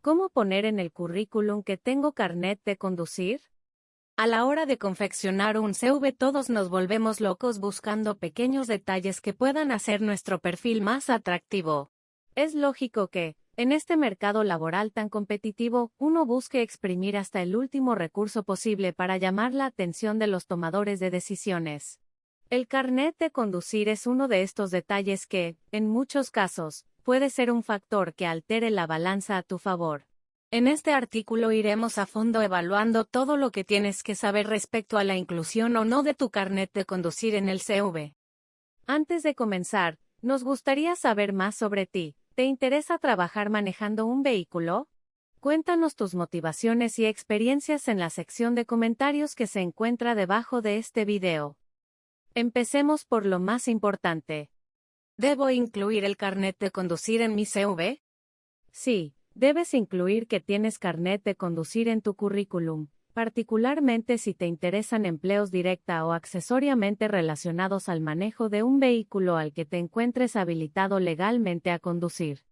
¿Cómo poner en el currículum que tengo carnet de conducir? A la hora de confeccionar un CV todos nos volvemos locos buscando pequeños detalles que puedan hacer nuestro perfil más atractivo. Es lógico que, en este mercado laboral tan competitivo, uno busque exprimir hasta el último recurso posible para llamar la atención de los tomadores de decisiones. El carnet de conducir es uno de estos detalles que, en muchos casos, puede ser un factor que altere la balanza a tu favor. En este artículo iremos a fondo evaluando todo lo que tienes que saber respecto a la inclusión o no de tu carnet de conducir en el CV. Antes de comenzar, nos gustaría saber más sobre ti. ¿Te interesa trabajar manejando un vehículo? Cuéntanos tus motivaciones y experiencias en la sección de comentarios que se encuentra debajo de este video. Empecemos por lo más importante. ¿Debo incluir el carnet de conducir en mi CV? Sí, debes incluir que tienes carnet de conducir en tu currículum, particularmente si te interesan empleos directa o accesoriamente relacionados al manejo de un vehículo al que te encuentres habilitado legalmente a conducir.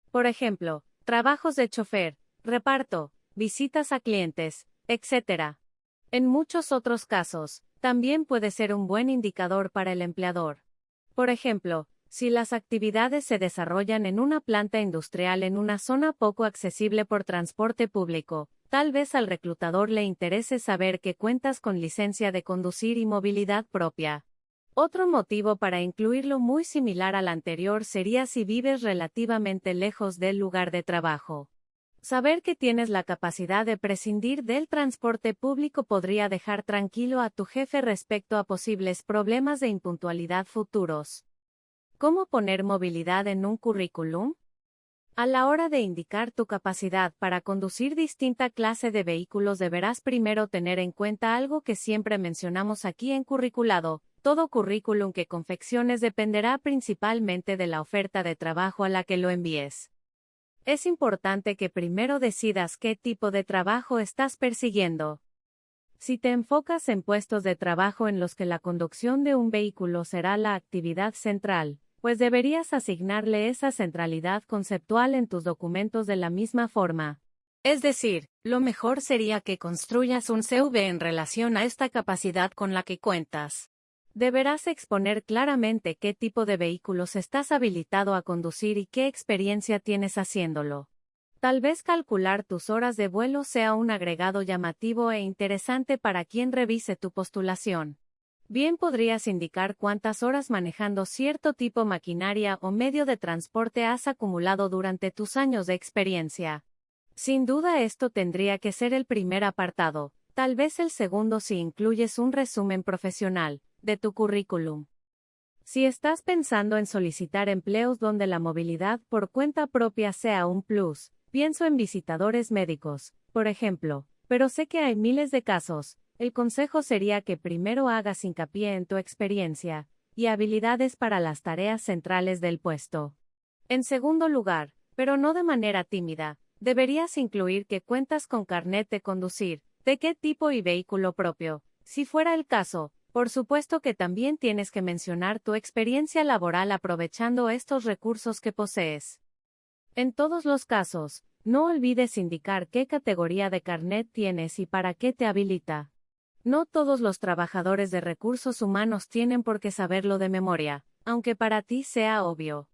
Por ejemplo, trabajos de chofer, reparto, visitas a clientes, etc. En muchos otros casos, también puede ser un buen indicador para el empleador. Por ejemplo, si las actividades se desarrollan en una planta industrial en una zona poco accesible por transporte público, tal vez al reclutador le interese saber que cuentas con licencia de conducir y movilidad propia. Otro motivo para incluirlo muy similar al anterior sería si vives relativamente lejos del lugar de trabajo. Saber que tienes la capacidad de prescindir del transporte público podría dejar tranquilo a tu jefe respecto a posibles problemas de impuntualidad futuros. ¿Cómo poner movilidad en un currículum? A la hora de indicar tu capacidad para conducir distinta clase de vehículos deberás primero tener en cuenta algo que siempre mencionamos aquí en Curriculado. Todo currículum que confecciones dependerá principalmente de la oferta de trabajo a la que lo envíes. Es importante que primero decidas qué tipo de trabajo estás persiguiendo. Si te enfocas en puestos de trabajo en los que la conducción de un vehículo será la actividad central, pues deberías asignarle esa centralidad conceptual en tus documentos de la misma forma. Es decir, lo mejor sería que construyas un CV en relación a esta capacidad con la que cuentas. Deberás exponer claramente qué tipo de vehículos estás habilitado a conducir y qué experiencia tienes haciéndolo. Tal vez calcular tus horas de vuelo sea un agregado llamativo e interesante para quien revise tu postulación. Bien podrías indicar cuántas horas manejando cierto tipo maquinaria o medio de transporte has acumulado durante tus años de experiencia. Sin duda esto tendría que ser el primer apartado, tal vez el segundo si incluyes un resumen profesional de tu currículum. Si estás pensando en solicitar empleos donde la movilidad por cuenta propia sea un plus, pienso en visitadores médicos, por ejemplo, pero sé que hay miles de casos. El consejo sería que primero hagas hincapié en tu experiencia y habilidades para las tareas centrales del puesto. En segundo lugar, pero no de manera tímida, deberías incluir que cuentas con carnet de conducir, de qué tipo y vehículo propio. Si fuera el caso, por supuesto que también tienes que mencionar tu experiencia laboral aprovechando estos recursos que posees. En todos los casos, no olvides indicar qué categoría de carnet tienes y para qué te habilita. No todos los trabajadores de recursos humanos tienen por qué saberlo de memoria, aunque para ti sea obvio.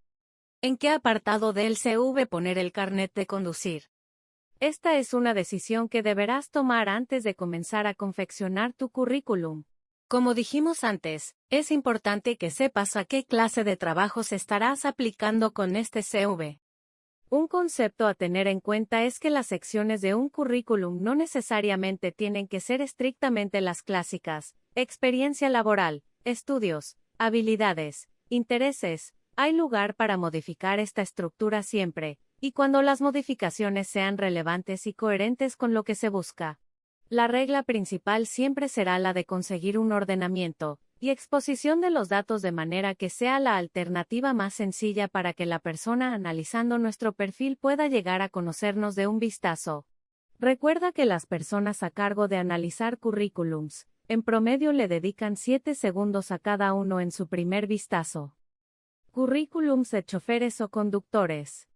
¿En qué apartado del CV poner el carnet de conducir? Esta es una decisión que deberás tomar antes de comenzar a confeccionar tu currículum. Como dijimos antes, es importante que sepas a qué clase de trabajos estarás aplicando con este CV. Un concepto a tener en cuenta es que las secciones de un currículum no necesariamente tienen que ser estrictamente las clásicas: experiencia laboral, estudios, habilidades, intereses. Hay lugar para modificar esta estructura siempre, y cuando las modificaciones sean relevantes y coherentes con lo que se busca. La regla principal siempre será la de conseguir un ordenamiento y exposición de los datos de manera que sea la alternativa más sencilla para que la persona analizando nuestro perfil pueda llegar a conocernos de un vistazo. Recuerda que las personas a cargo de analizar currículums, en promedio le dedican 7 segundos a cada uno en su primer vistazo. Currículums de choferes o conductores.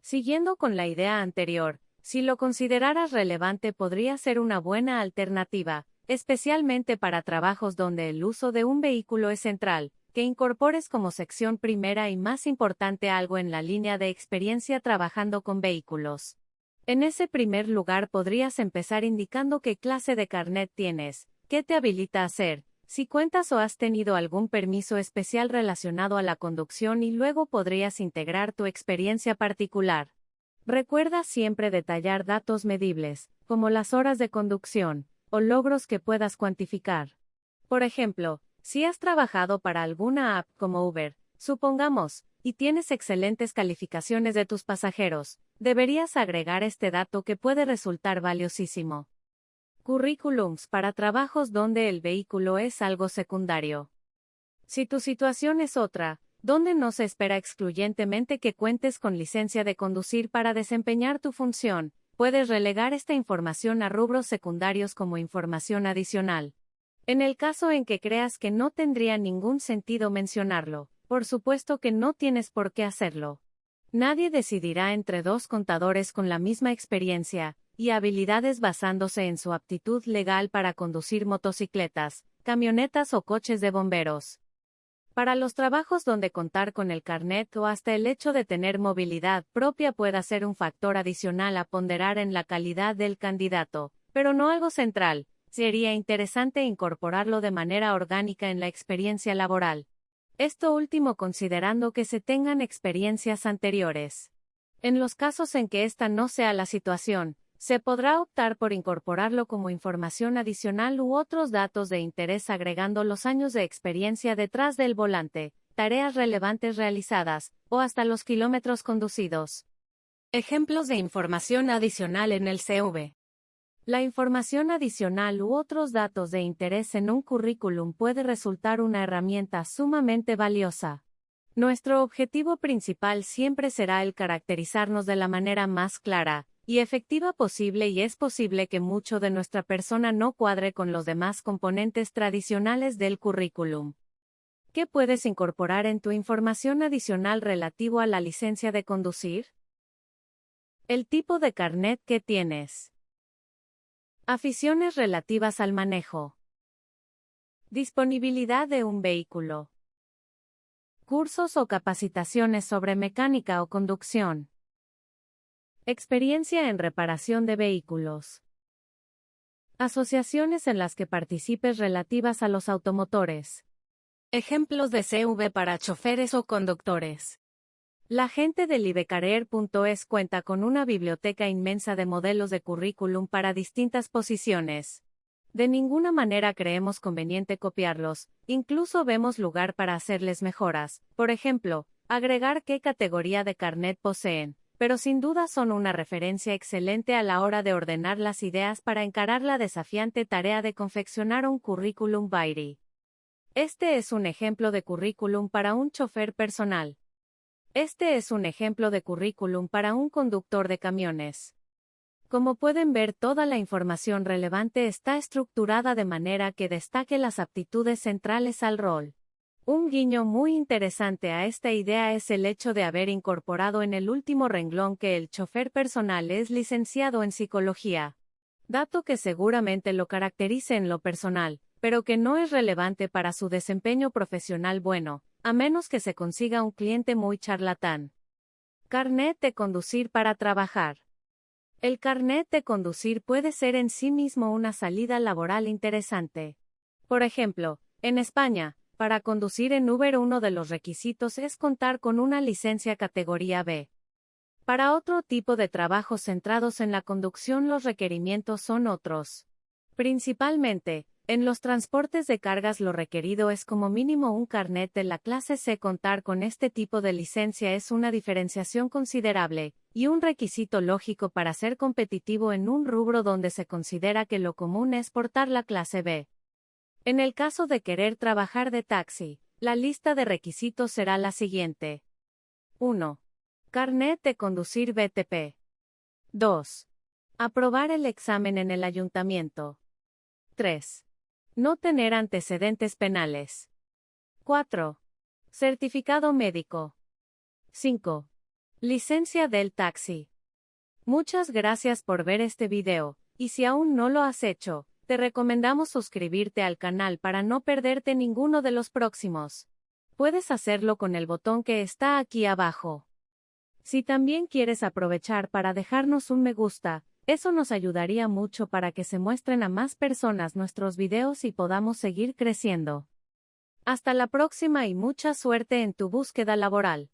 Siguiendo con la idea anterior, Si lo consideraras relevante, podría ser una buena alternativa, especialmente para trabajos donde el uso de un vehículo es central, que incorpores como sección primera y más importante algo en la línea de experiencia trabajando con vehículos. En ese primer lugar podrías empezar indicando qué clase de carnet tienes, qué te habilita a hacer, si cuentas o has tenido algún permiso especial relacionado a la conducción, y luego podrías integrar tu experiencia particular. Recuerda siempre detallar datos medibles, como las horas de conducción, o logros que puedas cuantificar. Por ejemplo, si has trabajado para alguna app como Uber, supongamos, y tienes excelentes calificaciones de tus pasajeros, deberías agregar este dato que puede resultar valiosísimo. Currículums para trabajos donde el vehículo es algo secundario. Si tu situación es otra, donde no se espera excluyentemente que cuentes con licencia de conducir para desempeñar tu función, puedes relegar esta información a rubros secundarios como información adicional. En el caso en que creas que no tendría ningún sentido mencionarlo, por supuesto que no tienes por qué hacerlo. Nadie decidirá entre dos contadores con la misma experiencia y habilidades basándose en su aptitud legal para conducir motocicletas, camionetas o coches de bomberos. Para los trabajos donde contar con el carnet o hasta el hecho de tener movilidad propia pueda ser un factor adicional a ponderar en la calidad del candidato, pero no algo central, sería interesante incorporarlo de manera orgánica en la experiencia laboral. Esto último considerando que se tengan experiencias anteriores. En los casos en que esta no sea la situación, se podrá optar por incorporarlo como información adicional u otros datos de interés agregando los años de experiencia detrás del volante, tareas relevantes realizadas, o hasta los kilómetros conducidos. Ejemplos de información adicional en el CV. La información adicional u otros datos de interés en un currículum puede resultar una herramienta sumamente valiosa. Nuestro objetivo principal siempre será el caracterizarnos de la manera más clara y efectiva posible, y es posible que mucho de nuestra persona no cuadre con los demás componentes tradicionales del currículum. ¿Qué puedes incorporar en tu información adicional relativo a la licencia de conducir? El tipo de carnet que tienes. Aficiones relativas al manejo. Disponibilidad de un vehículo. Cursos o capacitaciones sobre mecánica o conducción. Experiencia en reparación de vehículos. Asociaciones en las que participes relativas a los automotores. Ejemplos de CV para choferes o conductores. La gente del ibecareer.es cuenta con una biblioteca inmensa de modelos de currículum para distintas posiciones. De ninguna manera creemos conveniente copiarlos, incluso vemos lugar para hacerles mejoras, por ejemplo, agregar qué categoría de carnet poseen, pero sin duda son una referencia excelente a la hora de ordenar las ideas para encarar la desafiante tarea de confeccionar un currículum vitae. Este es un ejemplo de currículum para un chofer personal. Este es un ejemplo de currículum para un conductor de camiones. Como pueden ver, toda la información relevante está estructurada de manera que destaque las aptitudes centrales al rol. Un guiño muy interesante a esta idea es el hecho de haber incorporado en el último renglón que el chofer personal es licenciado en psicología. Dato que seguramente lo caracterice en lo personal, pero que no es relevante para su desempeño profesional bueno, a menos que se consiga un cliente muy charlatán. Carnet de conducir para trabajar. El carnet de conducir puede ser en sí mismo una salida laboral interesante. Por ejemplo, en España, para conducir en Uber uno de los requisitos es contar con una licencia categoría B. Para otro tipo de trabajos centrados en la conducción los requerimientos son otros. Principalmente, en los transportes de cargas lo requerido es como mínimo un carnet de la clase C. Contar con este tipo de licencia es una diferenciación considerable, y un requisito lógico para ser competitivo en un rubro donde se considera que lo común es portar la clase B. En el caso de querer trabajar de taxi, la lista de requisitos será la siguiente. 1. Carnet de conducir BTP. 2. Aprobar el examen en el ayuntamiento. 3. No tener antecedentes penales. 4. Certificado médico. 5. Licencia del taxi. Muchas gracias por ver este video, y si aún no lo has hecho, te recomendamos suscribirte al canal para no perderte ninguno de los próximos. Puedes hacerlo con el botón que está aquí abajo. Si también quieres aprovechar para dejarnos un me gusta, eso nos ayudaría mucho para que se muestren a más personas nuestros videos y podamos seguir creciendo. Hasta la próxima y mucha suerte en tu búsqueda laboral.